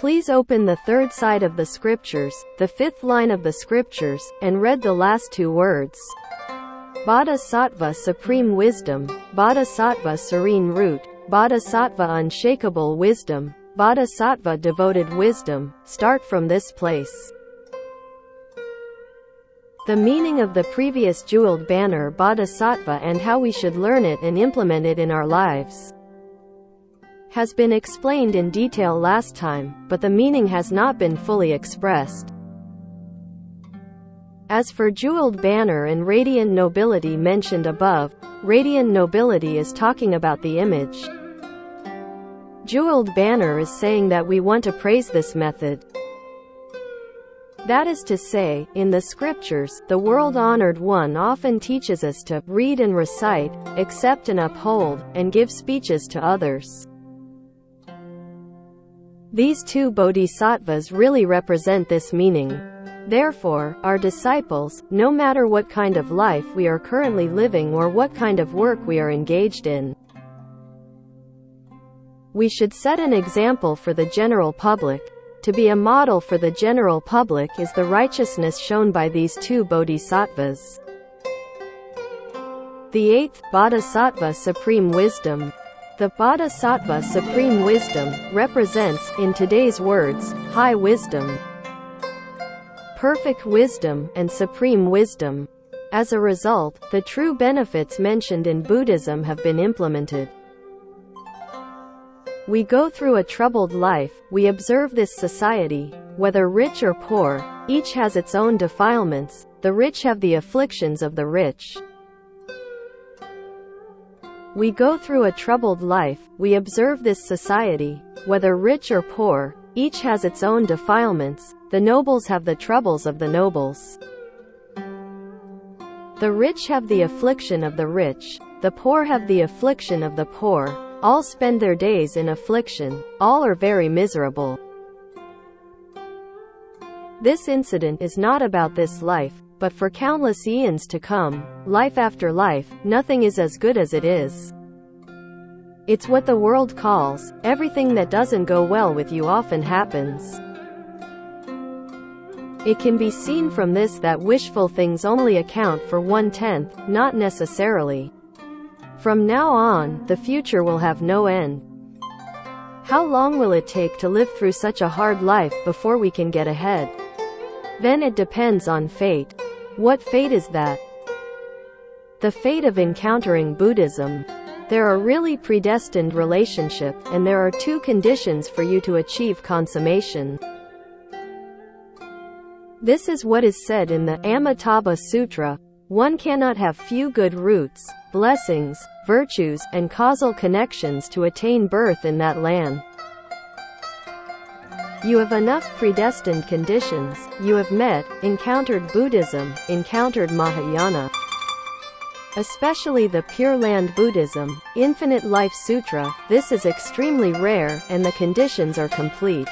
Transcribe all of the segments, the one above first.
Please open the third side of the scriptures, the fifth line of the scriptures, and read the last two words. Bodhisattva Supreme Wisdom, Bodhisattva Serene Root, Bodhisattva Unshakable Wisdom, Bodhisattva Devoted Wisdom. Start from this place. The meaning of the previous jeweled banner Bodhisattva and how we should learn it and implement it in our lives has been explained in detail last time, but the meaning has not been fully expressed. As for jeweled banner and radiant nobility mentioned above, radiant nobility is talking about the image. Jeweled banner is saying that we want to praise this method. That is to say, in the scriptures, the world-honored one often teaches us to read and recite, accept and uphold, and give speeches to others. These two bodhisattvas really represent this meaning. Therefore, our disciples, no matter what kind of life we are currently living or what kind of work we are engaged in, we should set an example for the general public. To be a model for the general public is the righteousness shown by these two bodhisattvas. The eighth, Bodhisattva Supreme Wisdom. The Bodhisattva Supreme Wisdom represents, in today's words, high wisdom, perfect wisdom, and supreme wisdom. As a result, the true benefits mentioned in Buddhism have been implemented. We go through a troubled life, we observe this society, whether rich or poor, each has its own defilements, the rich have the afflictions of the rich. We go through a troubled life, we observe this society, whether rich or poor, each has its own defilements, the nobles have the troubles of the nobles. The rich have the affliction of the rich, the poor have the affliction of the poor, all spend their days in affliction, all are very miserable. This incident is not about this life, but for countless eons to come, life after life, nothing is as good as it is. It's what the world calls, everything that doesn't go well with you often happens. It can be seen from this that wishful things only account for 1/10, not necessarily. From now on, the future will have no end. How long will it take to live through such a hard life before we can get ahead? Then it depends on fate. What fate is that? The fate of encountering Buddhism. There are really predestined relationship, and there are two conditions for you to achieve consummation. This is what is said in the Amitabha Sutra. One cannot have few good roots, blessings, virtues, and causal connections to attain birth in that land. You have enough predestined conditions. You have met, encountered Buddhism, encountered Mahayana, especially the Pure Land Buddhism, Infinite Life Sutra. This is extremely rare, and the conditions are complete.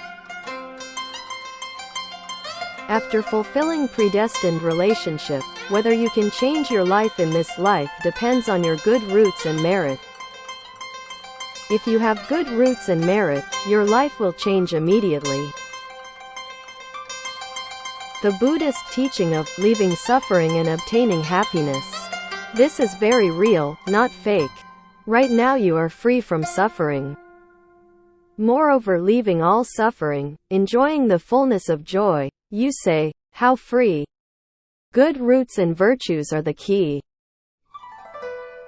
After fulfilling predestined relationship, whether you can change your life in this life depends on your good roots and merit. If you have good roots and merit, your life will change immediately. The Buddhist teaching of leaving suffering and obtaining happiness. This is very real, not fake. Right now you are free from suffering. Moreover, leaving all suffering, enjoying the fullness of joy. You say, how free? Good roots and virtues are the key.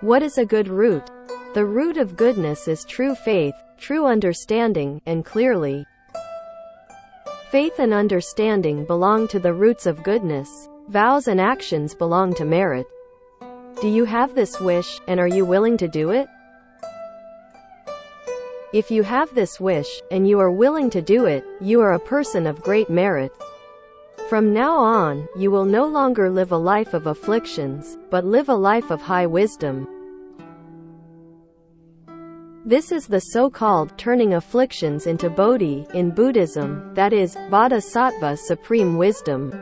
What is a good root? The root of goodness is true faith, true understanding, and clearly. Faith and understanding belong to the roots of goodness. Vows and actions belong to merit. Do you have this wish, and are you willing to do it? If you have this wish, and you are willing to do it, you are a person of great merit. From now on, you will no longer live a life of afflictions, but live a life of high wisdom. This is the so-called turning afflictions into Bodhi in Buddhism, that is, Bodhisattva Supreme Wisdom.